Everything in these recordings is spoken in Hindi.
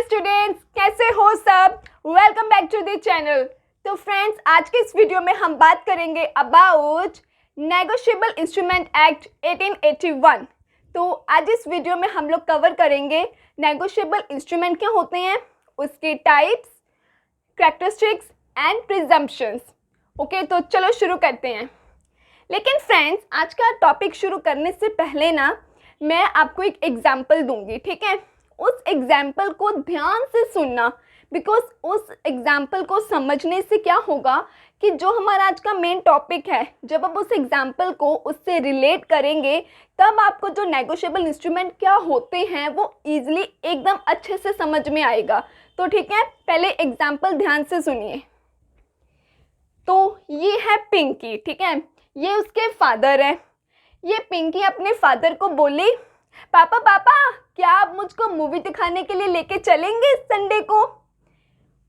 स्टूडेंट्स, कैसे हो सब। Welcome back to the channel. तो फ्रेंड्स, आज के इस वीडियो में हम बात करेंगे अबाउट नेगोशिएबल इंस्ट्रूमेंट एक्ट 1881। तो आज इस वीडियो में हम लोग कवर करेंगे नेगोशिएबल इंस्ट्रूमेंट क्या होते हैं, उसके types, characteristics and presumptions. Okay, तो चलो शुरू करते हैं। लेकिन फ्रेंड्स, आज का टॉपिक शुरू करने से पहले ना मैं आपको एक एग्जाम्पल दूंगी, ठीक है। उस एग्जाम्पल को ध्यान से सुनना, बिकॉज उस एग्जाम्पल को समझने से क्या होगा कि जो हमारा आज का मेन टॉपिक है, जब आप उस एग्जाम्पल को उससे रिलेट करेंगे तब आपको जो नेगोशिएबल इंस्ट्रूमेंट क्या होते हैं वो ईजिली एकदम अच्छे से समझ में आएगा। तो ठीक है, पहले एग्जाम्पल ध्यान से सुनिए। तो ये है पिंकी, ठीक है, ये उसके फादर है। ये पिंकी अपने फादर को बोली, पापा पापा क्या आप मुझको मूवी दिखाने के लिए लेके चलेंगे इस संडे को।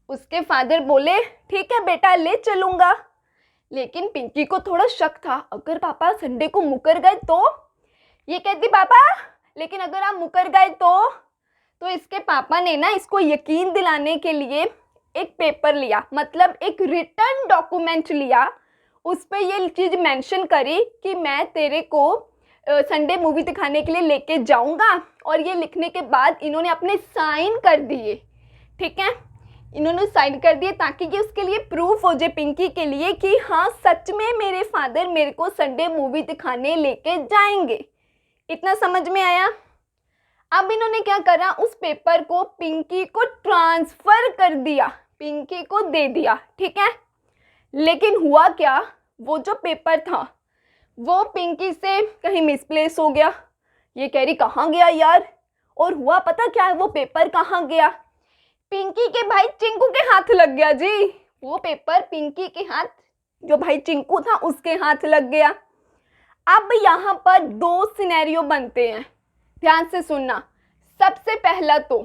उसके फादर बोले, ठीक है बेटा, ले चलूँगा। लेकिन पिंकी को थोड़ा शक था, अगर पापा संडे को मुकर गए तो। ये कहती, पापा लेकिन अगर आप मुकर गए तो इसके पापा ने ना इसको यकीन दिलाने के लिए एक पेपर लिया, मतलब एक रिटर्न डॉक्यूमेंट लिया। उस पर ये चीज़ मेंशन करी कि मैं तेरे को संडे मूवी दिखाने के लिए लेके जाऊंगा, और ये लिखने के बाद इन्होंने अपने साइन कर दिए, ठीक है, इन्होंने साइन कर दिए ताकि ये उसके लिए प्रूफ हो जाए पिंकी के लिए कि हाँ सच में मेरे फादर मेरे को संडे मूवी दिखाने लेके जाएंगे। इतना समझ में आया। अब इन्होंने क्या करा, उस पेपर को पिंकी को ट्रांसफ़र कर दिया, पिंकी को दे दिया, ठीक है। लेकिन हुआ क्या, वो जो पेपर था वो पिंकी से कहीं मिसप्लेस हो गया। ये कह रही कहाँ गया यार, और हुआ पता क्या है, वो पेपर कहाँ गया, पिंकी के भाई चिंकू के हाथ लग गया जी। वो पेपर पिंकी के हाथ, जो भाई चिंकू था उसके हाथ लग गया। अब यहाँ पर दो सिनेरियो बनते हैं, ध्यान से सुनना। सबसे पहला तो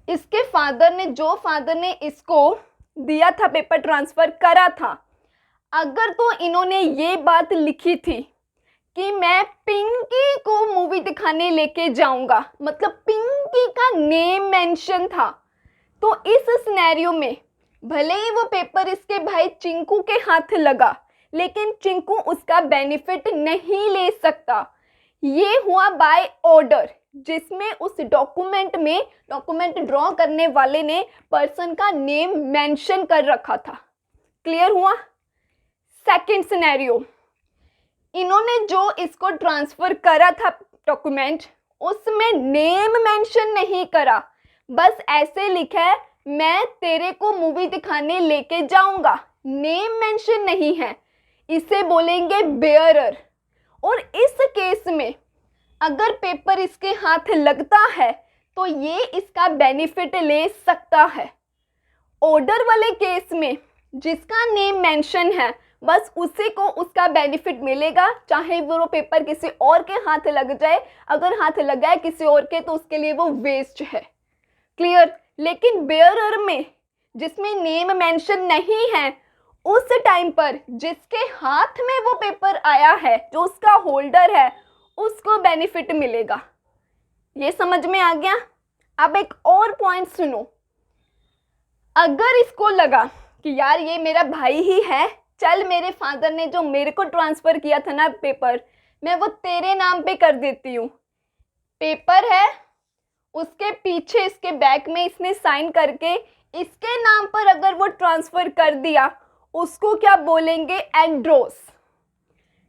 इसके फादर ने इसको दिया था, पेपर ट्रांसफ़र करा था, अगर तो इन्होंने ये बात लिखी थी कि मैं पिंकी को मूवी दिखाने लेके जाऊंगा, मतलब पिंकी का नेम मेंशन था, तो इस सिनेरियो में भले ही वो पेपर इसके भाई चिंकू के हाथ लगा, लेकिन चिंकू उसका बेनिफिट नहीं ले सकता। ये हुआ बाय ऑर्डर, जिसमें उस डॉक्यूमेंट ड्रॉ करने वाले ने पर्सन का नेम मेंशन कर रखा था। क्लियर हुआ। सेकंड सिनेरियो, इन्होंने जो इसको ट्रांसफ़र करा था डॉक्यूमेंट, उसमें नेम मेंशन नहीं करा, बस ऐसे लिखा है मैं तेरे को मूवी दिखाने लेके जाऊंगा, नेम मेंशन नहीं है, इसे बोलेंगे बेयरर। और इस केस में अगर पेपर इसके हाथ लगता है तो ये इसका बेनिफिट ले सकता है। ऑर्डर वाले केस में जिसका नेम मेंशन है बस उसी को उसका बेनिफिट मिलेगा, चाहे वो पेपर किसी और के हाथ लग जाए। अगर हाथ लगा है किसी और के तो उसके लिए वो वेस्ट है। क्लियर। लेकिन बेयरर में जिसमें नेम मेंशन नहीं है, उस टाइम पर जिसके हाथ में वो पेपर आया है, जो उसका होल्डर है, उसको बेनिफिट मिलेगा। ये समझ में आ गया। अब एक और पॉइंट सुनो, अगर इसको लगा कि यार ये मेरा भाई ही है, चल मेरे फादर ने जो मेरे को ट्रांसफ़र किया था ना पेपर, मैं वो तेरे नाम पे कर देती हूँ। पेपर है, उसके पीछे इसके बैक में इसने साइन करके इसके नाम पर अगर वो ट्रांसफ़र कर दिया, उसको क्या बोलेंगे, एंड्रोस।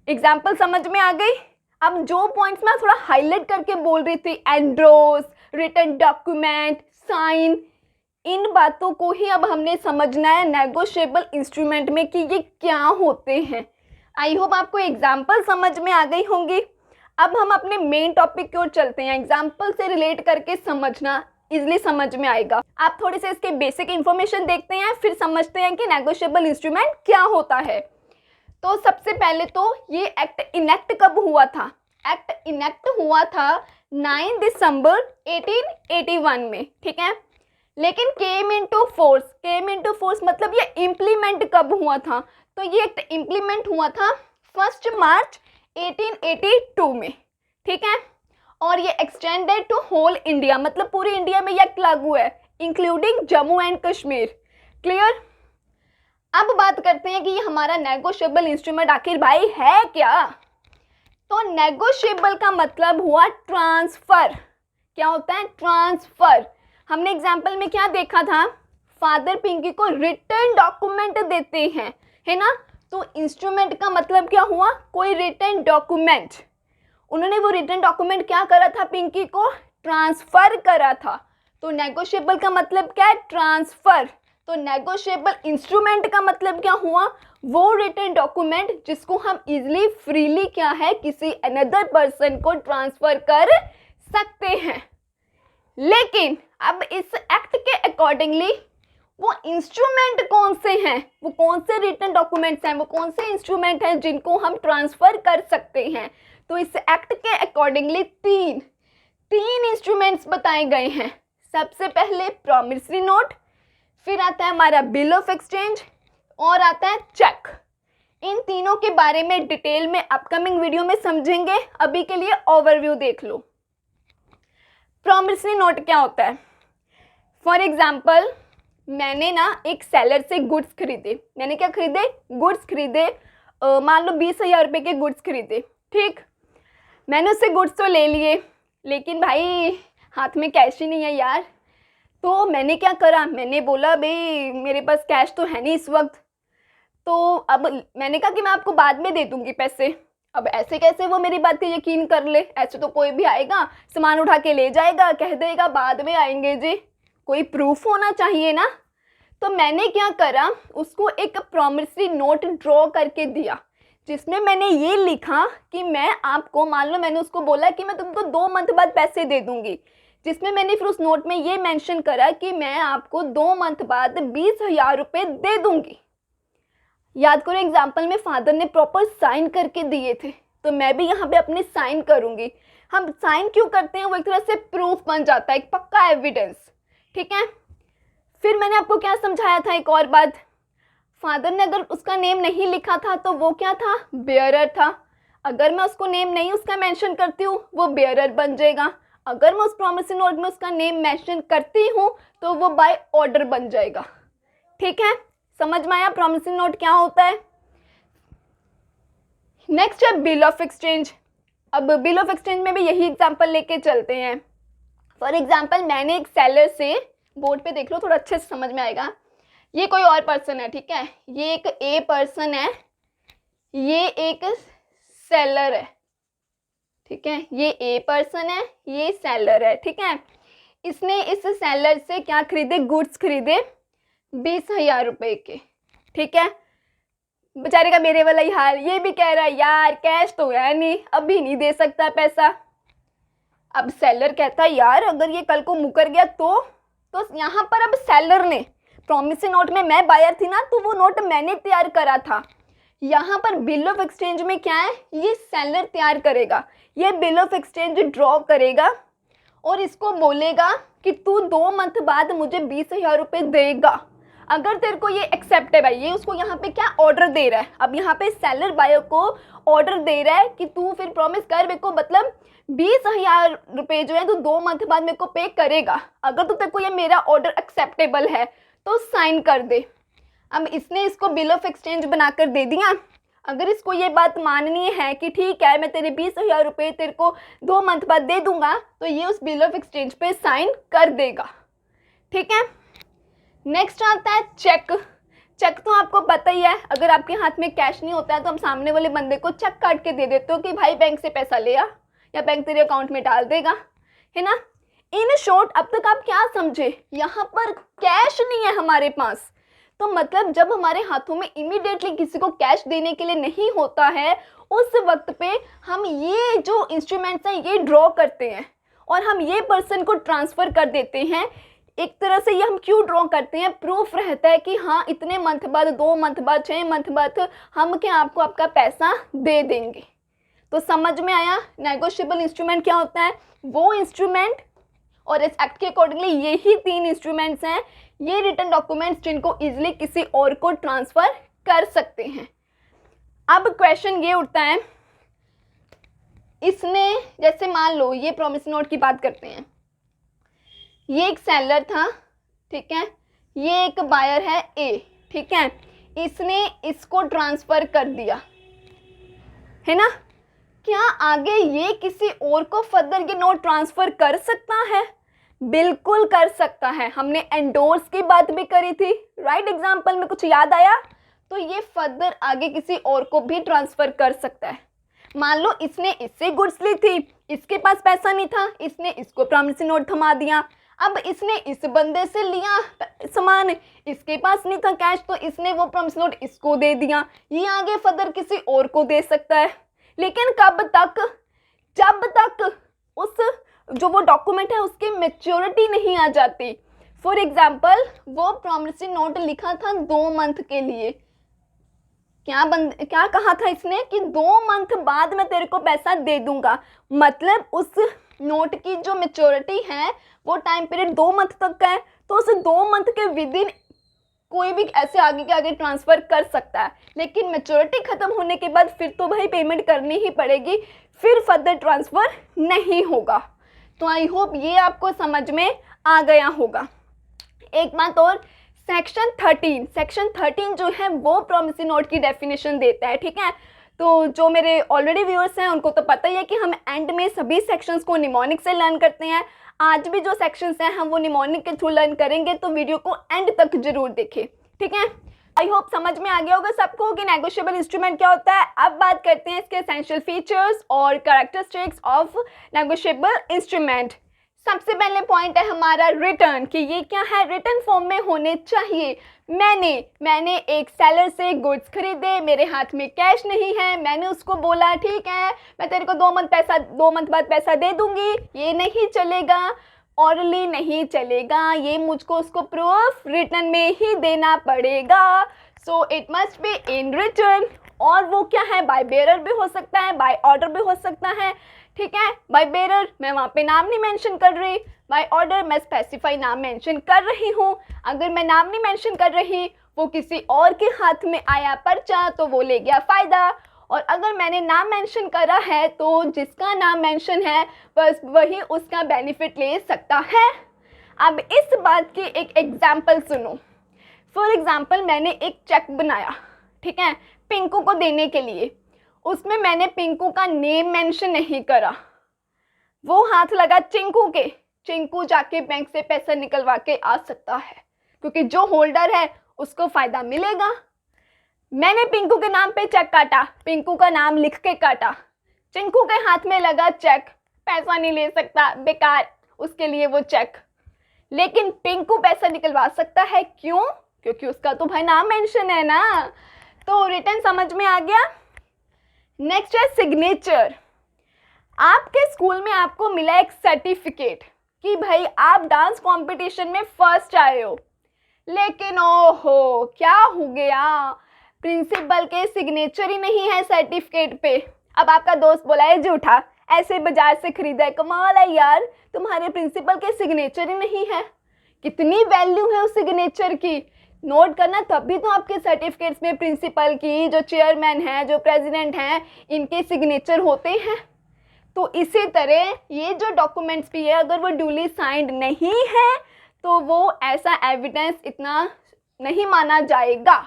एग्जाम्पल समझ में आ गई। अब जो पॉइंट्स मैं थोड़ा हाईलाइट करके बोल रही थी, एंड्रोस, रिटन डॉक्यूमेंट, साइन, इन बातों को ही अब हमने समझना है नेगोशिएबल इंस्ट्रूमेंट में कि ये क्या होते हैं। आई होप आपको एग्जाम्पल समझ में आ गई होंगी। अब हम अपने मेन टॉपिक की ओर चलते हैं। एग्जाम्पल से रिलेट करके समझना इजली समझ में आएगा। आप थोड़े से इसके बेसिक इन्फॉर्मेशन देखते हैं, फिर समझते हैं कि नेगोशिएबल इंस्ट्रूमेंट क्या होता है। तो सबसे पहले तो ये एक्ट इनेक्ट कब हुआ था। एक्ट इनेक्ट हुआ था 9 दिसंबर 1881 में, ठीक है। लेकिन केम इनटू फोर्स मतलब ये इम्प्लीमेंट कब हुआ था, तो ये एक्ट इम्प्लीमेंट हुआ था 1 मार्च 1882 में, ठीक है। और ये एक्सटेंडेड टू होल इंडिया, मतलब पूरी इंडिया में ये एक्ट लागू है, including Jammu and Kashmir. Clear. अब बात करते हैं कि ये हमारा नेगोशिएबल इंस्ट्रूमेंट आखिर भाई है क्या। तो नेगोशिएबल का मतलब हुआ ट्रांसफर। क्या होता है? ट्रांसफर। हमने एग्जाम्पल में क्या देखा था? फादर पिंकी को रिटर्न डॉक्यूमेंट देते हैं, है ना। तो इंस्ट्रूमेंट का मतलब क्या हुआ? कोई रिटर्न डॉक्यूमेंट। उन्होंने वो रिटर्न डॉक्यूमेंट क्या करा था? पिंकी को ट्रांसफर करा था। तो नेगोशिएबल का मतलब क्या है? ट्रांसफर। तो नेगोशिएबल इंस्ट्रूमेंट का मतलब क्या हुआ? वो रिटन डॉक्यूमेंट जिसको हम इजीली फ्रीली क्या है किसी अनदर पर्सन को ट्रांसफर कर सकते हैं। लेकिन अब इस एक्ट के अकॉर्डिंगली वो इंस्ट्रूमेंट कौन से हैं, वो कौन से रिटन डॉक्यूमेंट्स हैं, वो कौन से इंस्ट्रूमेंट हैं जिनको हम ट्रांसफर कर सकते हैं। तो इस एक्ट के अकॉर्डिंगली तीन इंस्ट्रूमेंट्स बताए गए हैं। सबसे पहले प्रॉमिसरी नोट, फिर आता है हमारा बिल ऑफ एक्सचेंज और आता है चेक। इन तीनों के बारे में डिटेल में अपकमिंग वीडियो में समझेंगे। अभी के लिए ओवरव्यू देख लो। प्रॉमिसरी नोट क्या होता है? फॉर एग्जाम्पल मैंने ना एक सेलर से गुड्स खरीदे। मैंने क्या खरीदे? गुड्स खरीदे। मान लो 20,000 रुपये के गुड्स खरीदे। ठीक, मैंने उससे गुड्स तो ले लिए, लेकिन भाई हाथ में कैश ही नहीं है यार। तो मैंने क्या करा? मैंने बोला भाई मेरे पास कैश तो है नहीं इस वक्त। तो अब मैंने कहा कि मैं आपको बाद में दे दूंगी पैसे। अब ऐसे कैसे वो मेरी बात पे यकीन कर ले? ऐसे तो कोई भी आएगा, सामान उठा के ले जाएगा, कह देगा बाद में आएंगे जी। कोई प्रूफ होना चाहिए ना। तो मैंने क्या करा? उसको एक प्रॉमिसरी नोट ड्रॉ करके दिया, जिसमें मैंने ये लिखा कि मैं आपको, मान लो मैंने उसको बोला कि मैं तुमको 2 मंथ बाद पैसे दे दूंगी, जिसमें मैंने फिर उस नोट में ये मेंशन करा कि मैं आपको 2 मंथ बाद 20,000 रुपये दे दूंगी। याद करो एग्जाम्पल में फादर ने प्रॉपर साइन करके दिए थे, तो मैं भी यहाँ पे अपने साइन करूँगी। हम साइन क्यों करते हैं? वो एक तरह से प्रूफ बन जाता है, एक पक्का एविडेंस। ठीक है। फिर मैंने आपको क्या समझाया था? एक और बात, फादर ने अगर उसका नेम नहीं लिखा था तो वो क्या था? बेयरर था। अगर मैं उसको नेम नहीं उसका मेंशन करती हूँ वो बेयरर बन जाएगा। अगर मैं उस प्रॉमिसरी नोट में उसका नेम मेंशन करती हूँ तो वो बाय ऑर्डर बन जाएगा। ठीक है, समझ में आया प्रॉमिसरी नोट क्या होता है। नेक्स्ट है बिल ऑफ एक्सचेंज। अब बिल ऑफ एक्सचेंज में भी यही एग्जांपल लेके चलते हैं। फॉर एग्जांपल मैंने एक सेलर से, बोर्ड पे देख लो थोड़ा अच्छे से समझ में आएगा, ये कोई और पर्सन है। ठीक है, ये एक ए पर्सन है, ये एक सेलर है। ठीक है, ये ए पर्सन है, ये सेलर है। ठीक है, इसने इस सेलर से क्या खरीदे? गुड्स खरीदे 20,000 रुपये के। ठीक है, बेचारे का मेरे वाला ही हाल, ये भी कह रहा है यार कैश तो है नहीं, अभी नहीं दे सकता पैसा। अब सेलर कहता है यार अगर ये कल को मुकर गया तो यहाँ पर अब सेलर ने, प्रॉमिसरी नोट में मैं बायर थी ना, तो वो नोट मैंने तैयार करा था। यहाँ पर बिल ऑफ एक्सचेंज में क्या है? ये सेलर तैयार करेगा, ये बिल ऑफ एक्सचेंज ड्रॉ करेगा और इसको बोलेगा कि तू 2 मंथ बाद मुझे 20,000 रुपये देगा। अगर तेरे को ये एक्सेप्ट है भाई, ये उसको यहाँ पे क्या ऑर्डर दे रहा है। अब यहाँ पे सेलर बायर को ऑर्डर दे रहा है कि तू फिर प्रॉमिस कर मेरे को, मतलब 20,000 रुपये जो है तू 2 मंथ बाद मेरे को पे करेगा। अगर तो तेरे को ये मेरा ऑर्डर एक्सेप्टेबल है तो साइन कर दे। अब इसने इसको बिल ऑफ एक्सचेंज बनाकर दे दिया। अगर इसको ये बात माननी है कि ठीक है मैं तेरे 20,000 रुपये तेरे को 2 मंथ बाद दे दूंगा, तो ये उस बिल ऑफ एक्सचेंज पे साइन कर देगा। ठीक है, नेक्स्ट आता है चेक। चेक तो आपको पता ही है, अगर आपके हाथ में कैश नहीं होता है तो हम सामने वाले बंदे को चेक काट के दे देते हो कि भाई बैंक से पैसा ले आ, या बैंक तेरे अकाउंट में डाल देगा, है ना। इन शॉर्ट अब तक आप क्या समझे? यहाँ पर कैश नहीं है हमारे पास, तो मतलब जब हमारे हाथों में इमीडिएटली किसी को कैश देने के लिए नहीं होता है, उस वक्त पे हम ये जो इंस्ट्रूमेंट्स हैं ये ड्रॉ करते हैं और हम ये पर्सन को ट्रांसफ़र कर देते हैं। एक तरह से ये हम क्यों ड्रॉ करते हैं? प्रूफ रहता है कि हाँ इतने मंथ बाद, 2 मंथ बाद, 6 मंथ बाद हम क्या आपको आपका पैसा दे देंगे। तो समझ में आया नेगोशिएबल इंस्ट्रूमेंट क्या होता है? वो इंस्ट्रूमेंट, और इस एक्ट के अकॉर्डिंगली यही 3 इंस्ट्रूमेंट्स हैं, ये रिटन डॉक्यूमेंट्स जिनको इजीली किसी और को ट्रांसफ़र कर सकते हैं। अब क्वेश्चन ये उठता है इसने, जैसे मान लो ये प्रॉमिसरी नोट की बात करते हैं, ये एक सेलर था, ठीक है, ये एक बायर है ए, ठीक है, इसने इसको ट्रांसफर कर दिया, है ना। क्या आगे ये किसी और को फर्दर ये नोट ट्रांसफर कर सकता है? बिल्कुल कर सकता है। हमने एंडोर्स की बात भी करी थी, राइट। एग्जाम्पल में कुछ याद आया? तो ये फर्दर आगे किसी और को भी ट्रांसफर कर सकता है। मान लो इसने इससे गुड्स ली थी, इसके पास पैसा नहीं था, इसने इसको प्रॉमिसरी नोट थमा दिया। अब इसने इस बंदे से लिया सामान, इसके पास नहीं था कैश, तो इसने वो प्रॉमिसरी नोट इसको दे दिया। ये आगे फर्दर किसी और को दे सकता है, लेकिन कब तक? जब तक उस जो वो डॉक्यूमेंट है उसकी मैच्योरिटी नहीं आ जाती। फॉर एग्जाम्पल वो प्रॉमिसरी नोट लिखा था 2 मंथ के लिए, क्या कहा था इसने कि 2 मंथ बाद मैं तेरे को पैसा दे दूंगा। मतलब उस नोट की जो मैच्योरिटी है वो टाइम पीरियड 2 मंथ तक का है, तो उस 2 मंथ के विद इन कोई भी ऐसे आगे के आगे ट्रांसफ़र कर सकता है। लेकिन मैच्योरिटी ख़त्म होने के बाद फिर तो भाई पेमेंट करनी ही पड़ेगी, फिर फर्दर ट्रांसफ़र नहीं होगा। तो आई होप ये आपको समझ में आ गया होगा। एक बात और, सेक्शन 13 जो है वो प्रॉमिसरी नोट की डेफिनेशन देता है, ठीक है। तो जो मेरे ऑलरेडी व्यूअर्स हैं उनको तो पता ही है कि हम एंड में सभी सेक्शंस को निमोनिक से लर्न करते हैं। आज भी जो सेक्शंस हैं हम वो निमोनिक के थ्रू लर्न करेंगे, तो वीडियो को एंड तक जरूर देखें, ठीक है। आई होप समझ में आ गया होगा सबको कि नेगोशिएबल इंस्ट्रूमेंट क्या होता है। अब बात करते हैं इसके एसेंशियल फीचर्स और कैरेक्टरिस्टिक्स ऑफ नेगोशिएबल इंस्ट्रूमेंट। सबसे पहले पॉइंट है हमारा रिटर्न, कि ये क्या है, रिटर्न फॉर्म में होने चाहिए। मैंने एक सेलर से गुड्स खरीदे, मेरे हाथ में कैश नहीं है, मैंने उसको बोला ठीक है मैं तेरे को 2 मंथ बाद पैसा दे दूंगी, ये नहीं चलेगा, ऑरली नहीं चलेगा, ये मुझको उसको प्रूफ रिटर्न में ही देना पड़ेगा। So it must be in return. और वो क्या है, बाय बेयरर भी हो सकता है, बाय ऑर्डर भी हो सकता है, ठीक है। बाय बेयरर मैं वहाँ पे नाम नहीं मेंशन कर रही, बाय ऑर्डर मैं स्पेसिफाई नाम मेंशन कर रही हूँ। अगर मैं नाम नहीं मेंशन कर रही, वो किसी और के हाथ में आया पर्चा तो वो ले गया फ़ायदा, और अगर मैंने नाम मेंशन करा है तो जिसका नाम मेंशन है बस वही उसका बेनिफिट ले सकता है। अब इस बात की एक एग्जाम्पल सुनो। फॉर एग्जाम्पल मैंने एक चेक बनाया, ठीक है, पिंकू को देने के लिए। उसमें मैंने पिंकू का नेम मेंशन नहीं करा, वो हाथ लगा चिंकू के। चिंकू जाके बैंक से पैसा निकलवा के आ सकता है, क्योंकि जो होल्डर है उसको फ़ायदा मिलेगा। मैंने पिंकू के नाम पे चेक काटा, पिंकू का नाम लिख के काटा, चिंकू के हाथ में लगा चेक, पैसा नहीं ले सकता, बेकार उसके लिए वो चेक। लेकिन पिंकू पैसा निकलवा सकता है, क्यों? क्योंकि उसका तो भाई नाम मेंशन है ना। तो रिटर्न समझ में आ गया। नेक्स्ट है सिग्नेचर। आपके स्कूल में आपको मिला एक सर्टिफिकेट कि भाई आप डांस कंपटीशन में फर्स्ट आए हो, लेकिन ओहो क्या हो गया, प्रिंसिपल के सिग्नेचर ही नहीं है सर्टिफिकेट पे। अब आपका दोस्त बोला है झूठा, ऐसे बाजार से खरीदा है, कमाल है यार, तुम्हारे प्रिंसिपल के सिग्नेचर ही नहीं है। कितनी वैल्यू है उस सिग्नेचर की, नोट करना, तभी तो आपके सर्टिफिकेट्स में प्रिंसिपल की, जो चेयरमैन है, जो प्रेसिडेंट हैं, इनके सिग्नेचर होते हैं। तो इसी तरह ये जो डॉक्यूमेंट्स भी है, अगर वो ड्यूली साइंड नहीं है तो वो ऐसा एविडेंस इतना नहीं माना जाएगा।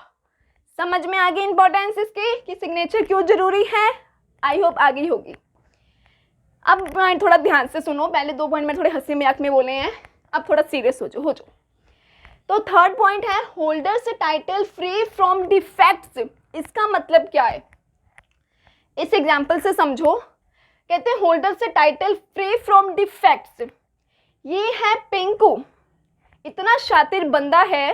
समझ में आ गई इंपॉर्टेंस इसकी कि सिग्नेचर क्यों ज़रूरी है? आई होप आ गई होगी। अब थोड़ा ध्यान से सुनो, पहले 2 पॉइंट में थोड़े हंसी मजाक में बोले हैं, अब थोड़ा सीरियस हो जाओ। तो थर्ड पॉइंट है होल्डर से टाइटल फ्री फ्रॉम डिफेक्ट्स। इसका मतलब क्या है, इस एग्जाम्पल से समझो। कहते हैं होल्डर से टाइटल फ्री फ्रॉम डिफेक्ट्स। ये है पिंकू, इतना शातिर बंदा है,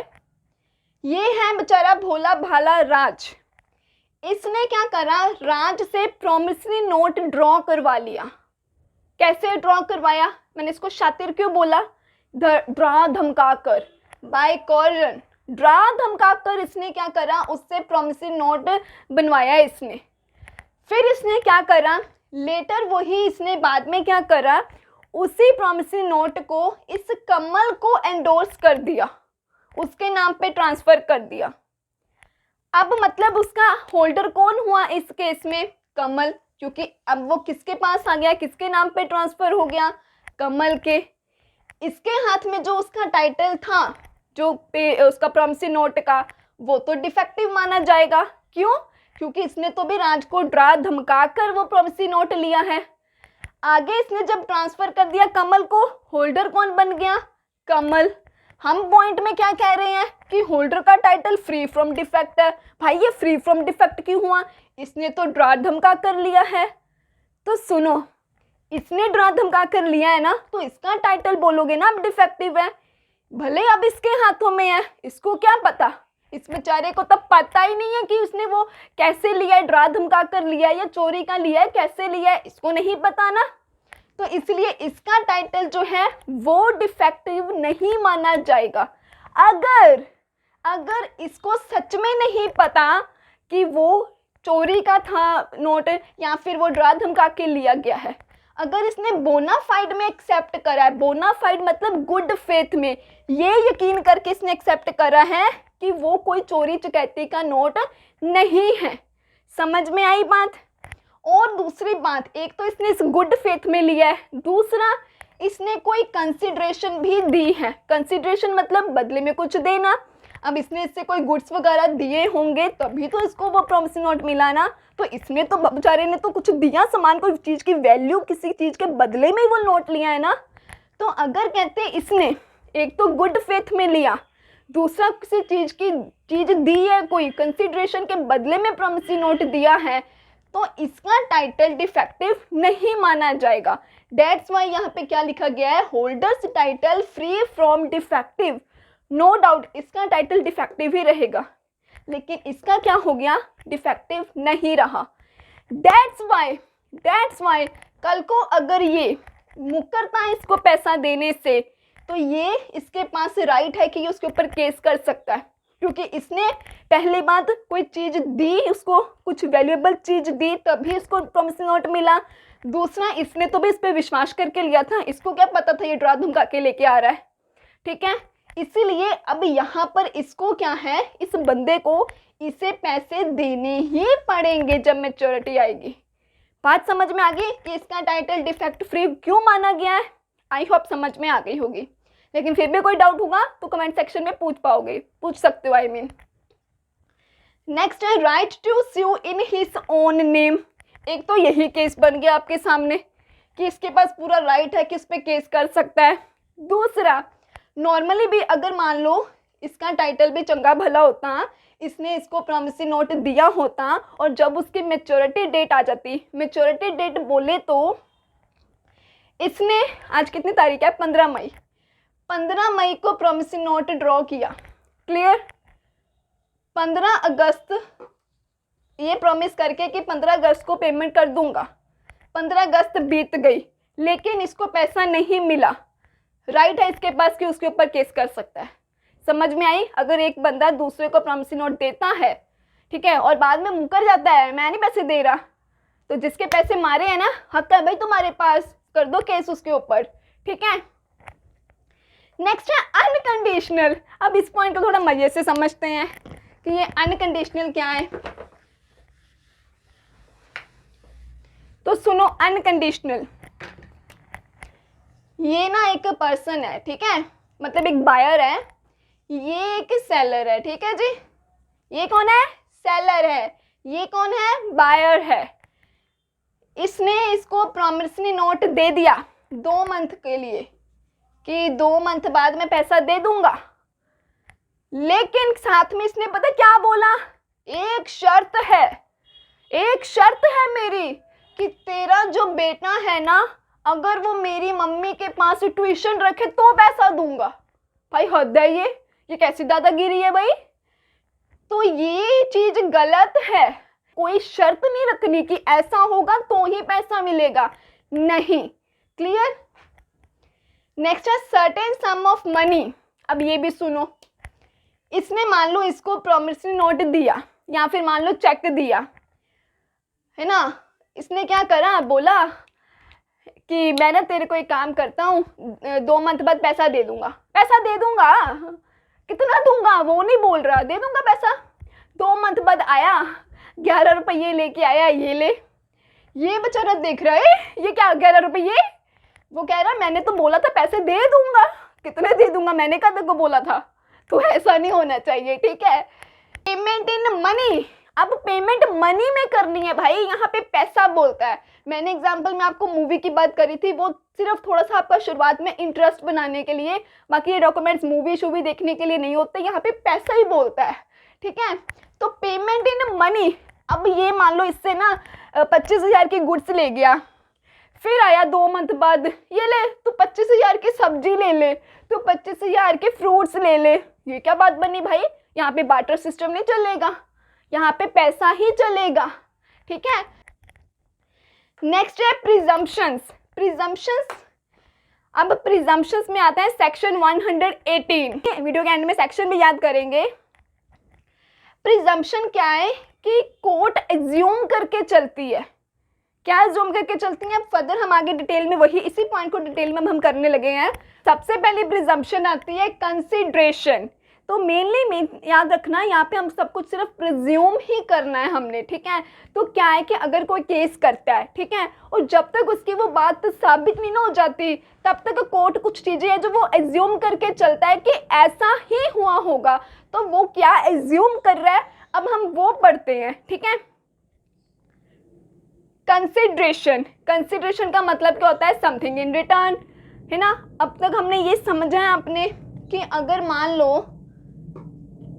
ये है बेचारा भोला भाला राज। इसने क्या करा, राज से प्रॉमिसरी नोट ड्रॉ करवा लिया। कैसे ड्रॉ करवाया, मैंने इसको शातिर क्यों बोला, ड्रा धमका कर, बाय कॉर्जन, ड्रा धमका कर इसने क्या करा, उससे प्रॉमिसरी नोट बनवाया इसने। फिर इसने क्या करा, लेटर वही इसने बाद में क्या करा, उसी प्रॉमिसरी नोट को इस कमल को एंडोर्स कर दिया, उसके नाम पे ट्रांसफ़र कर दिया। अब मतलब उसका होल्डर कौन हुआ इस केस में, कमल। क्योंकि अब वो किसके पास आ गया, किसके नाम पे ट्रांसफर हो गया, कमल के। इसके हाथ में जो उसका टाइटल था, जो उसका प्रॉमिसरी नोट का, वो तो डिफेक्टिव माना जाएगा। क्यों? क्योंकि इसने तो भी राज को डरा धमका कर वो प्रॉमिसरी नोट लिया है। आगे इसने जब ट्रांसफर कर दिया कमल को, होल्डर कौन बन गया, कमल। हम पॉइंट में क्या कह रहे हैं कि होल्डर का टाइटल फ्री फ्रॉम डिफेक्ट है। भाई ये फ्री फ्रॉम डिफेक्ट क्यों हुआ, इसने तो डरा धमका कर लिया है। तो सुनो, इसने डरा धमका कर लिया है ना, तो इसका टाइटल बोलोगे ना अब डिफेक्टिव है। भले अब इसके हाथों में है, इसको क्या पता, इस बेचारे को तो पता ही नहीं है कि उसने वो कैसे लिया है, डरा धमका कर लिया है या चोरी का लिया है, कैसे लिया है, इसको नहीं पता ना। तो इसलिए इसका टाइटल जो है वो डिफेक्टिव नहीं माना जाएगा। अगर इसको सच में नहीं पता कि वो चोरी का था नोट या फिर वो डरा धमका के लिया गया है, अगर इसने बोनाफाइड में एक्सेप्ट करा है, बोनाफाइड मतलब गुड फेथ में, ये यकीन करके इसने एक्सेप्ट करा है कि वो कोई चोरी चकैती का नोट नहीं है। समझ में आई बात? और दूसरी बात, एक तो इसने इस गुड फेथ में लिया है, दूसरा इसने कोई कंसिडरेशन भी दी है। कंसिडरेशन मतलब बदले में कुछ देना। अब इसने इससे कोई गुड्स वगैरह दिए होंगे तभी तो इसको वो प्रॉमिसरी नोट मिला ना। तो इसने तो बेचारे ने तो कुछ दिया, सामान, कोई चीज़ की वैल्यू, किसी चीज़ के बदले में ही वो नोट लिया है ना। तो अगर कहते हैं इसने एक तो गुड फेथ में लिया, दूसरा किसी चीज़ दी है, कोई कंसिडरेशन के बदले में प्रॉमिसरी नोट दिया है, तो इसका टाइटल डिफेक्टिव नहीं माना जाएगा। दैट्स वाई यहाँ पे क्या लिखा गया है, holders title free from defective. No doubt इसका टाइटल डिफेक्टिव ही रहेगा, लेकिन इसका क्या हो गया, डिफेक्टिव नहीं रहा। दैट्स वाई कल को अगर ये मुकरता है इसको पैसा देने से, तो ये इसके पास राइट है कि ये उसके ऊपर केस कर सकता है, क्योंकि इसने पहली बात कोई चीज़ दी, उसको कुछ वैल्यूएबल चीज़ दी तभी इसको प्रॉमिसरी नोट मिला। दूसरा, इसने तो भी इस पर विश्वास करके लिया था, इसको क्या पता था ये डरा धमका के लेके आ रहा है। ठीक है, इसीलिए अब यहाँ पर इसको क्या है, इस बंदे को इसे पैसे देने ही पड़ेंगे जब मैच्योरिटी आएगी। बात समझ में आ गई कि इसका टाइटल डिफेक्ट फ्री क्यों माना गया है? आई होप समझ में आ गई होगी, लेकिन फिर भी कोई डाउट होगा तो कमेंट सेक्शन में पूछ सकते हो। आई मीन नेक्स्ट है right to sue in his own name. एक तो यही केस बन गया आपके सामने कि इसके पास पूरा राइट है कि इस पे केस कर सकता है। दूसरा, नॉर्मली भी अगर मान लो इसका टाइटल भी चंगा भला होता, इसने इसको प्रॉमिसरी नोट दिया होता और जब उसकी मैच्योरिटी डेट आ जाती, मैच्योरिटी डेट बोले तो इसने आज कितनी तारीख है, 15 मई, 15 मई को प्रॉमिसरी नोट ड्रॉ किया, क्लियर। 15 अगस्त ये प्रॉमिस करके कि 15 अगस्त को पेमेंट कर दूंगा, 15 अगस्त बीत गई लेकिन इसको पैसा नहीं मिला, राइट है इसके पास कि उसके ऊपर केस कर सकता है। समझ में आई? अगर एक बंदा दूसरे को प्रॉमिसरी नोट देता है, ठीक है, और बाद में मुकर जाता है मैं नहीं पैसे दे रहा, तो जिसके पैसे मारे हैं ना, हक है भाई तुम्हारे पास, कर दो केस उसके ऊपर। ठीक है, नेक्स्ट है अनकंडीशनल। अब इस पॉइंट को थोड़ा मजे से समझते हैं कि ये अनकंडीशनल क्या है। तो सुनो, अनकंडीशनल ये ना एक पर्सन है, ठीक है, मतलब एक बायर है, ये एक सेलर है, ठीक है जी। ये कौन है? सेलर है। ये कौन है? बायर है। इसने इसको प्रॉमिसरी नोट दे दिया 2 मंथ के लिए कि 2 मंथ बाद मैं पैसा दे दूंगा, लेकिन साथ में इसने पता क्या बोला, एक शर्त है मेरी कि तेरा जो बेटा है ना, अगर वो मेरी मम्मी के पास ट्यूशन रखे तो पैसा दूंगा। भाई हद है ये कैसी दादागिरी है भाई। तो ये चीज गलत है। कोई शर्त नहीं रखनी कि ऐसा होगा तो ही पैसा मिलेगा, नहीं। क्लियर? नेक्स्ट है सर्टेन सम ऑफ मनी। अब ये भी सुनो, इसने मान लो इसको प्रॉमिसरी नोट दिया या फिर मान लो चेक दिया, है ना। इसने क्या करा, बोला कि मैं ना तेरे को एक काम करता हूँ, 2 मंथ बाद पैसा दे दूंगा। कितना दूंगा वो नहीं बोल रहा, दे दूंगा पैसा। 2 मंथ बाद आया, 11 रुपये लेके आया, ये ले। ये बेचारा देख रहा है, ये क्या 11 रुपये, वो कह रहा मैंने तो बोला था पैसे दे दूंगा, कितने दे दूंगा, मैंने कब तक को बोला था। तो ऐसा नहीं होना चाहिए, ठीक है। पेमेंट इन मनी, अब पेमेंट मनी में करनी है भाई, यहाँ पे पैसा बोलता है। मैंने एग्जांपल में आपको मूवी की बात करी थी, वो सिर्फ थोड़ा सा आपका शुरुआत में इंटरेस्ट बनाने के लिए, बाकी ये डॉक्यूमेंट्स मूवी शूवी देखने के लिए नहीं होते, यहाँ पे पैसा ही बोलता है, ठीक है। तो पेमेंट इन मनी, अब ये मान लो इससे ना 25,000 की गुड्स ले गया, फिर आया 2 मंथ बाद, ये ले तू 25,000 की सब्जी ले ले, तू 25,000 के फ्रूट्स ले ले, ये क्या बात बनी भाई। यहाँ पे बार्टर सिस्टम नहीं चलेगा, यहाँ पे पैसा ही चलेगा, ठीक है। नेक्स्ट है प्रिजम्पशंस। प्रिजम्पशंस, अब प्रिजम्पशंस में आता है सेक्शन 118, वीडियो के एंड में सेक्शन भी याद करेंगे। प्रिजम्पशन क्या है कि कोर्ट एज्यूम करके चलती है। क्या एज्यूम करके चलती है, फर्दर हम आगे डिटेल में वही इसी पॉइंट को डिटेल में हम करने लगे हैं। सबसे पहले प्रिजम्पशन आती है कंसिडरेशन। तो मेनली याद रखना, यहाँ पे हम सब कुछ सिर्फ प्रिज्यूम ही करना है हमने, ठीक है। तो क्या है कि अगर कोई केस करता है, ठीक है, और जब तक उसकी वो बात साबित नहीं ना हो जाती, तब तक कोर्ट कुछ चीज़ें हैं जो वो एज्यूम करके चलता है कि ऐसा ही हुआ होगा। तो वो क्या एज्यूम कर रहा है, अब हम वो पढ़ते हैं, ठीक है। कंसिडरेशन, कंसिडरेशन का मतलब क्या होता है, समथिंग इन रिटर्न, है ना। अब तक हमने ये समझा है आपने कि अगर मान लो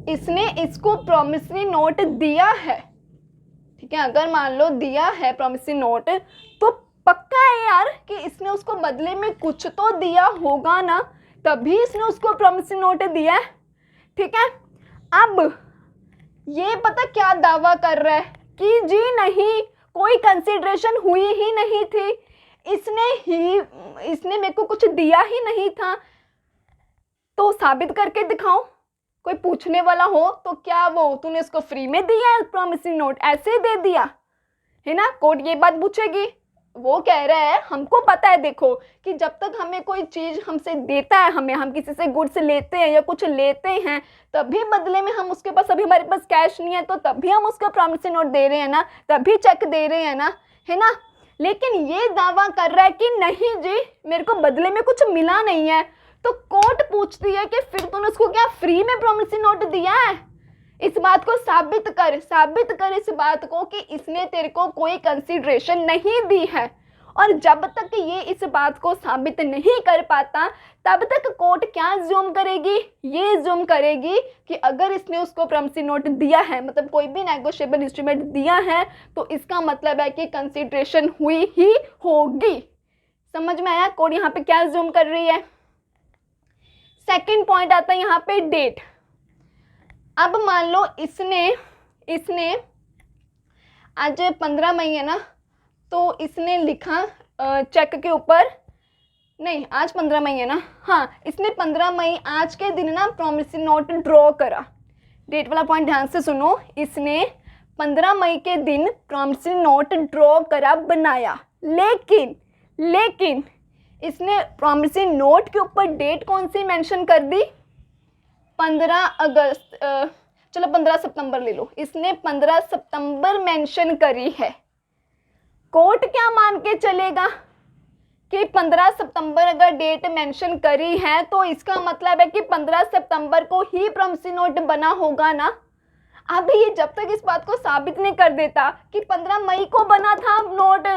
इसने इसको प्रॉमिसरी नोट दिया है, ठीक है, अगर मान लो दिया है प्रॉमिसरी नोट, तो पक्का है यार कि इसने उसको बदले में कुछ तो दिया होगा ना, तभी इसने उसको प्रॉमिसरी नोट दिया है, ठीक है। अब ये पता क्या दावा कर रहा है कि जी नहीं, कोई कंसिडरेशन हुई ही नहीं थी, इसने मेरे को कुछ दिया ही नहीं था। तो साबित करके दिखाओ, कोई पूछने वाला हो तो क्या वो तूने इसको फ्री में दिया है प्रॉमिसरी नोट, ऐसे दे दिया है ना, कोर्ट ये बात पूछेगी। वो कह रहा है हमको पता है देखो कि जब तक हमें कोई चीज़ हमसे देता है, हम किसी से गुड्स लेते हैं या कुछ लेते हैं, तभी बदले में हम उसके पास, अभी हमारे पास कैश नहीं है तो तभी हम उसको प्रॉमिसरी नोट दे रहे हैं ना, तभी चेक दे रहे हैं ना, है ना। लेकिन ये दावा कर रहा है कि नहीं जी, मेरे को बदले में कुछ मिला नहीं है। तो कोर्ट पूछती है कि फिर तूने उसको क्या फ्री में प्रॉमिसरी नोट दिया है, इस बात को साबित कर इस बात को कि इसने तेरे को कोई कंसीडरेशन नहीं दी है। और जब तक ये इस बात को साबित नहीं कर पाता, तब तक कोर्ट क्या ज़ूम करेगी, ये ज़ूम करेगी कि अगर इसने उसको प्रॉमिसरी नोट दिया है, मतलब कोई भी नेगोशिएबल इंस्ट्रूमेंट दिया है, तो इसका मतलब है कि कंसीडरेशन हुई ही होगी। समझ में आया कोर्ट यहाँ पे क्या ज़ूम कर रही है। सेकंड पॉइंट आता है यहाँ पे डेट। अब मान लो इसने आज 15 मई है ना, तो इसने लिखा चेक के ऊपर, नहीं आज 15 मई है ना, हाँ, इसने 15 मई आज के दिन ना प्रॉमिसरी नोट ड्रॉ करा। डेट वाला पॉइंट ध्यान से सुनो, इसने 15 मई के दिन प्रॉमिसरी नोट ड्रॉ करा, बनाया, लेकिन इसने प्रॉमिसरी नोट के ऊपर डेट कौन सी मेंशन कर दी, 15 अगस्त, चलो 15 सितंबर ले लो, इसने 15 सितंबर मेंशन करी है। कोर्ट क्या मान के चलेगा कि 15 सितंबर अगर डेट मेंशन करी है तो इसका मतलब है कि 15 सितंबर को ही प्रॉमिसरी नोट बना होगा ना। अब ये जब तक इस बात को साबित नहीं कर देता कि 15 मई को बना था नोट,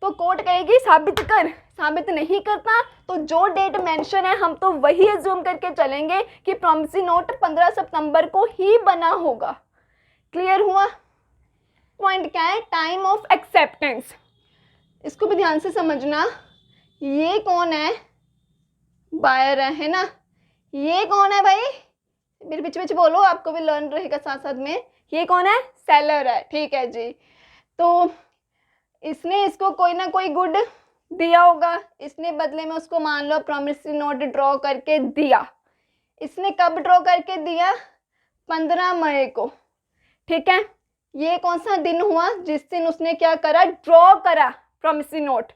तो कोर्ट कहेगी साबित कर, साबित नहीं करता तो जो डेट मेंशन है हम तो वही एज्यूम करके चलेंगे कि प्रॉमिसरी नोट 15 सितंबर को ही बना होगा। क्लियर हुआ। पॉइंट क्या है, टाइम ऑफ एक्सेप्टेंस, इसको भी ध्यान से समझना। ये कौन है, बायर है ना, ये कौन है भाई, मेरे पीछे बोलो, आपको भी लर्न रहेगा साथ साथ में। ये कौन है, सेलर है, ठीक है जी। तो इसने इसको कोई ना कोई गुड दिया होगा, इसने बदले में उसको मान लो प्रॉमिसरी नोट ड्रॉ करके दिया। इसने कब ड्रॉ करके दिया, 15 मई को, ठीक है। ये कौन सा दिन हुआ जिस दिन उसने क्या करा, ड्रॉ करा प्रॉमिसरी नोट।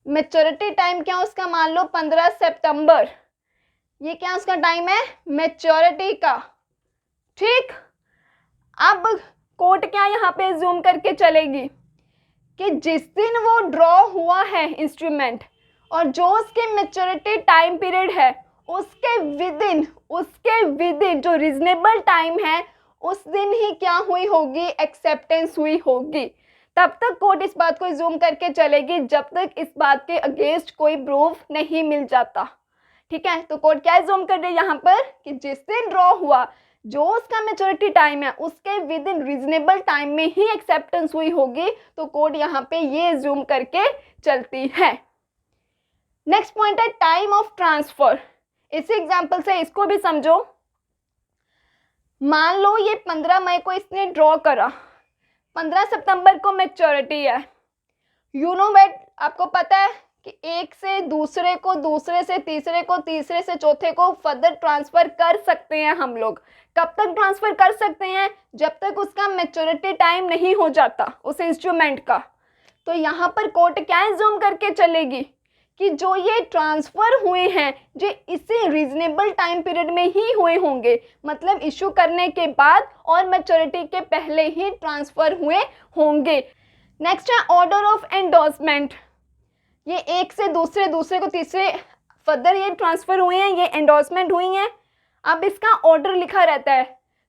मैच्योरिटी टाइम क्या उसका, मान लो 15 सितंबर, ये क्या उसका टाइम है, मैच्योरिटी का, ठीक। अब कोर्ट क्या यहाँ पे जूम करके चलेगी कि जिस दिन वो ड्रॉ हुआ है इंस्ट्रूमेंट और जो उसके मैच्योरिटी टाइम पीरियड है उसके विद इन जो रीजनेबल टाइम है उस दिन ही क्या हुई होगी, एक्सेप्टेंस हुई होगी। तब तक कोर्ट इस बात को एज्यूम करके चलेगी जब तक इस बात के अगेंस्ट कोई प्रूफ नहीं मिल जाता। ठीक है, तो कोर्ट क्या एज्यूम कर रही है यहाँ पर कि जिस दिन ड्रॉ हुआ जो उसका मैच्योरिटी टाइम है उसके विद इन रीजनेबल टाइम में ही एक्सेप्टेंस हुई होगी। तो कोर्ट यहाँ पे ये एज्यूम करके चलती है। नेक्स्ट पॉइंट है टाइम ऑफ ट्रांसफर। इसी एग्जाम्पल से इसको भी समझो। मान लो ये 15 मई को इसने ड्रॉ करा, 15 सितंबर को मैच्योरिटी है। यू नो दैट, आपको पता है कि एक से दूसरे को, दूसरे से तीसरे को, तीसरे से चौथे को फर्दर ट्रांसफ़र कर सकते हैं हम लोग। कब तक ट्रांसफ़र कर सकते हैं? जब तक उसका मैच्योरिटी टाइम नहीं हो जाता उस इंस्ट्रूमेंट का। तो यहाँ पर कोर्ट क्या एज्यूम करके चलेगी कि जो ये ट्रांसफ़र हुए हैं जो इसी रीजनेबल टाइम पीरियड में ही हुए होंगे, मतलब इशू करने के बाद और मैच्योरिटी के पहले ही ट्रांसफ़र हुए होंगे। नेक्स्ट है ऑर्डर ऑफ एंडोर्समेंट। ये एक से दूसरे, दूसरे को तीसरे फर्दर ये ट्रांसफ़र हुए हैं, ये एंडोर्समेंट हुई हैं। अब इसका ऑर्डर लिखा रहता है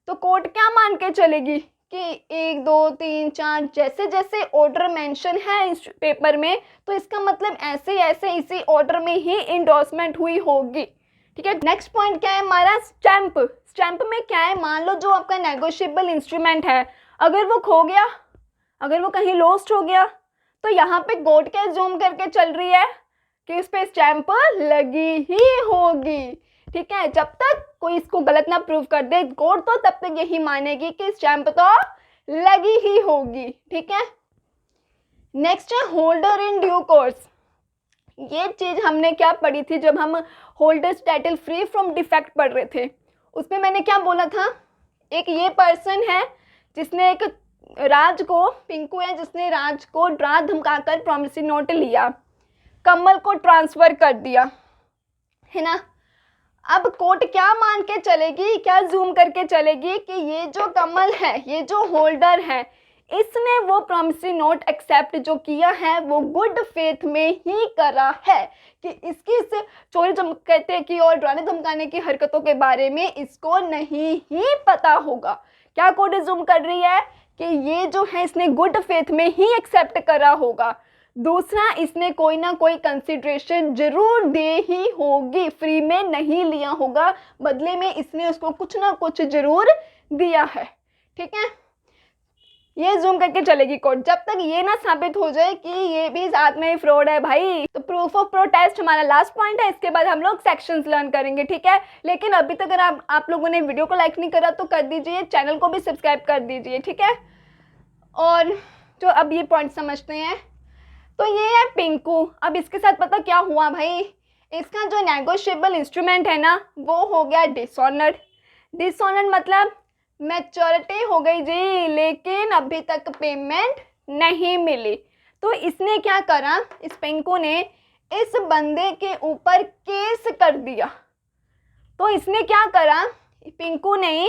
तो कोर्ट क्या मान के चलेगी कि 1 2 3 4 जैसे जैसे ऑर्डर मेंशन है इस पेपर में तो इसका मतलब ऐसे ऐसे इसी ऑर्डर में ही एंडोर्समेंट हुई होगी। ठीक है, नेक्स्ट पॉइंट क्या है हमारा? स्टैंप। स्टैंप में क्या है? मान लो जो आपका नेगोशिएबल इंस्ट्रूमेंट है अगर वो खो गया, अगर वो कहीं लॉस्ट हो गया, तो यहाँ पे कोर्ट क्या एज्यूम करके चल रही है कि उस पर स्टैंप लगी ही होगी। ठीक है, जब तक कोई इसको गलत ना प्रूव कर दे कोर्ट तो तब तक यही मानेगी कि स्टैंप तो लगी ही होगी। ठीक है, नेक्स्ट है होल्डर इन ड्यू कोर्स। ये चीज़ हमने क्या पढ़ी थी जब हम holders title free from defect पढ़ रहे थे। उसमें मैंने क्या बोला था? एक ये पर्सन है जिसने एक राज को, पिंकू है जिसने राज को डरा धमकाकर प्रॉमिसरी नोट लिया, कमल को ट्रांसफ़र कर दिया, है ना। अब कोर्ट क्या मान के चलेगी, क्या जूम करके चलेगी कि ये जो कमल है, ये जो होल्डर है, इसने वो प्रॉमिसरी नोट एक्सेप्ट जो किया है वो गुड फेथ में ही करा है कि इसकी से चोरी कहते की और डराने धमकाने की हरकतों के बारे में इसको नहीं ही पता होगा। क्या कोर्ट जूम कर रही है कि ये जो है इसने गुड फेथ में ही एक्सेप्ट करा होगा। दूसरा, इसने कोई ना कोई कंसिडरेशन जरूर दे ही होगी, फ्री में नहीं लिया होगा, बदले में इसने उसको कुछ ना कुछ जरूर दिया है। ठीक है, ये जूम करके चलेगी कोर्ट जब तक ये ना साबित हो जाए कि ये भी साथ में फ्रॉड है भाई। तो प्रूफ ऑफ प्रोटेस्ट हमारा लास्ट पॉइंट है, इसके बाद हम लोग सेक्शंस लर्न करेंगे। ठीक है, लेकिन अभी तक अगर आप लोगों ने वीडियो को लाइक नहीं करा तो कर दीजिए, चैनल को भी सब्सक्राइब कर दीजिए। ठीक है, और जो अब ये पॉइंट समझते हैं तो ये है पिंकू। अब इसके साथ पता क्या हुआ भाई, इसका जो नेगोशिएबल इंस्ट्रूमेंट है ना वो हो गया डिसऑनर्ड। डिसऑनर्ड मतलब मैच्योरिटी हो गई जी लेकिन अभी तक पेमेंट नहीं मिली। तो इसने क्या करा, इस पिंकू ने इस बंदे के ऊपर केस कर दिया। तो इसने क्या करा, पिंकू ने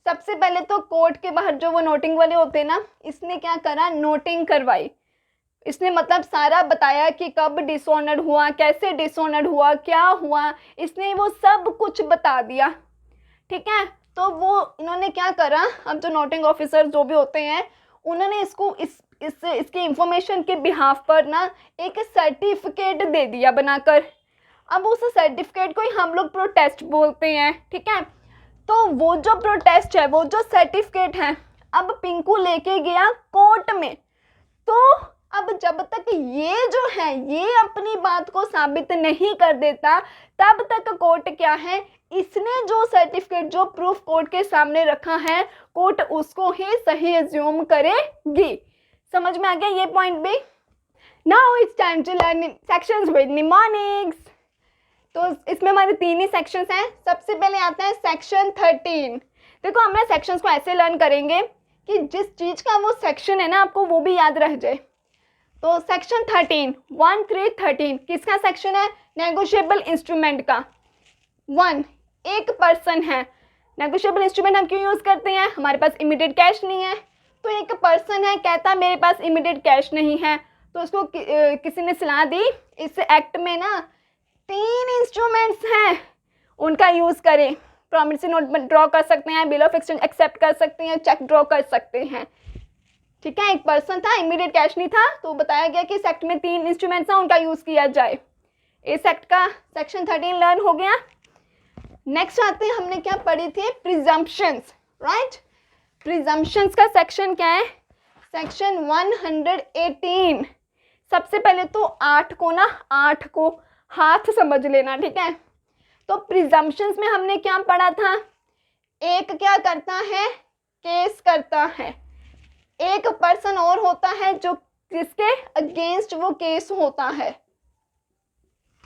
सबसे पहले तो कोर्ट के बाहर जो वो नोटिंग वाले होते हैं ना, इसने क्या करा, नोटिंग करवाई। इसने मतलब सारा बताया कि कब डिसऑनर्ड हुआ, कैसे डिसऑनर्ड हुआ, क्या हुआ, इसने वो सब कुछ बता दिया। ठीक है, तो वो इन्होंने क्या करा, अब जो नोटिंग ऑफिसर जो भी होते हैं उन्होंने इसको इसकी इंफॉर्मेशन के बिहाफ पर ना एक सर्टिफिकेट दे दिया बनाकर। अब उस सर्टिफिकेट को ही हम लोग प्रोटेस्ट बोलते हैं। ठीक है, तो वो जो प्रोटेस्ट है, वो जो सर्टिफिकेट है, अब पिंकू लेके गया कोर्ट में। तो अब जब तक ये जो है ये अपनी बात को साबित नहीं कर देता तब तक कोर्ट क्या है, इसने जो सर्टिफिकेट जो प्रूफ कोर्ट के सामने रखा है कोर्ट उसको ही सही एज्यूम करेगी। समझ में आ गया ये पॉइंट भी? Now it's time to learn sections with mnemonics. तो इसमें हमारे 3 ही सेक्शंस हैं। सबसे पहले आता है सेक्शन 13। देखो हम ना सेक्शंस को ऐसे लर्न करेंगे कि जिस चीज़ का वो सेक्शन है ना आपको वो भी याद रह जाए। तो सेक्शन 13 13 किसका सेक्शन है? नेगोशिएबल इंस्ट्रूमेंट का। 1, एक पर्सन है। नेगोशिएबल इंस्ट्रूमेंट हम क्यों यूज़ करते हैं? हमारे पास इमीडिएट कैश नहीं है, तो एक पर्सन है, कहता मेरे पास इमीडिएट कैश नहीं है, तो उसको किसी ने सलाह दी इस एक्ट में ना 3 इंस्ट्रूमेंट्स हैं, उनका यूज़ करें। प्रॉमिसरी नोट ड्रॉ कर सकते हैं, बिल ऑफ एक्सचेंज एक्सेप्ट कर सकते हैं, चेक ड्रॉ कर सकते हैं। ठीक है, एक पर्सन था, इमीडिएट कैश नहीं था, तो बताया गया कि इस एक्ट में 3 इंस्ट्रूमेंट्स हैं, उनका यूज़ किया जाए। इस एक्ट का सेक्शन 13 लर्न हो गया। नेक्स्ट आते हैं, हमने क्या पढ़ी थी, प्रिजम्पशंस, राइट। प्रिजम्पशंस का सेक्शन क्या है, सेक्शन 118। सबसे पहले तो 8 को हाथ समझ लेना, ठीक है। तो प्रिजम्पशंस में हमने क्या पढ़ा था, एक क्या करता है, केस करता है, एक पर्सन और होता है जो जिसके अगेंस्ट वो केस होता है।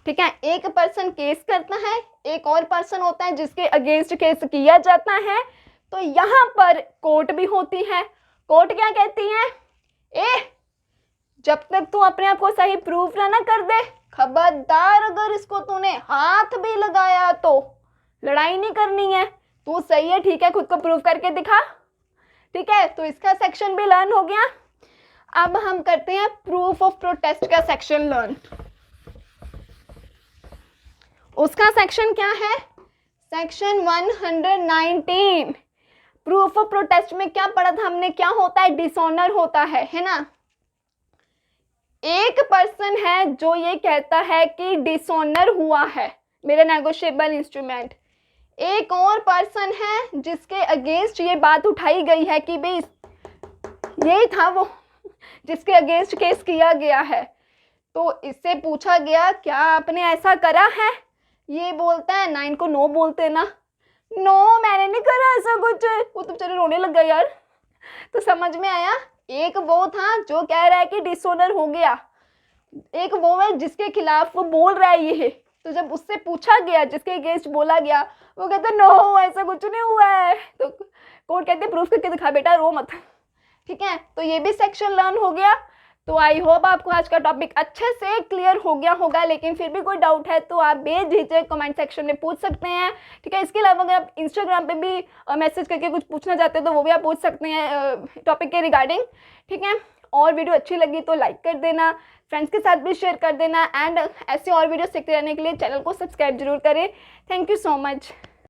ठीक है, एक पर्सन केस करता है, एक और पर्सन होता है जिसके अगेंस्ट केस किया जाता है। तो यहाँ पर कोर्ट भी होती है। कोर्ट क्या कहती है, जब तक तू अपने आप को सही प्रूफ ना कर दे, खबरदार अगर इसको तूने हाथ भी लगाया तो लड़ाई नहीं करनी है, तू सही है, ठीक है, खुद को प्रूफ करके दिखा। ठीक है, तो इसका सेक्शन भी लर्न हो गया। अब हम करते हैं प्रूफ ऑफ प्रोटेस्ट का सेक्शन लर्न। उसका सेक्शन क्या है, सेक्शन 119। प्रूफ ऑफ प्रोटेस्ट में क्या पढ़ा था हमने, क्या होता है, डिसऑनर होता है ना। एक पर्सन है जो ये कहता है कि डिसऑनर हुआ है मेरा नेगोशिएबल इंस्ट्रूमेंट, एक और पर्सन है जिसके अगेंस्ट ये बात उठाई गई है कि भाई यही था वो जिसके अगेंस्ट केस किया गया है। तो इससे पूछा गया क्या आपने ऐसा करा है, ये बोलता है ना, इनको नो बोलते ना, नो मैंने नहीं करा ऐसा कुछ। वो तो बेचारे रोने लग गए यार। तो समझ में आया, एक वो था जो कह रहा है कि डिसऑनर हो गया, एक वो है जिसके खिलाफ वो बोल रहा है ये। तो जब उससे पूछा गया, जिसके अगेंस्ट बोला गया, वो कहते नो ऐसा कुछ नहीं हुआ है। तो कोर्ट कहते प्रूफ करके दिखा बेटा, रो मत। ठीक है, तो ये भी सेक्शन लर्न हो गया। तो आई होप आपको आज का टॉपिक अच्छे से क्लियर हो गया होगा, लेकिन फिर भी कोई डाउट है तो आप बेझिझक कमेंट सेक्शन में पूछ सकते हैं। ठीक है, इसके अलावा अगर आप इंस्टाग्राम पे भी मैसेज करके कुछ पूछना चाहते हैं तो वो भी आप पूछ सकते हैं टॉपिक के रिगार्डिंग। ठीक है, और वीडियो अच्छी लगी तो लाइक कर देना, फ्रेंड्स के साथ भी शेयर कर देना, एंड ऐसे और वीडियो सीखते रहने के लिए चैनल को सब्सक्राइब जरूर करें। Thank you so much.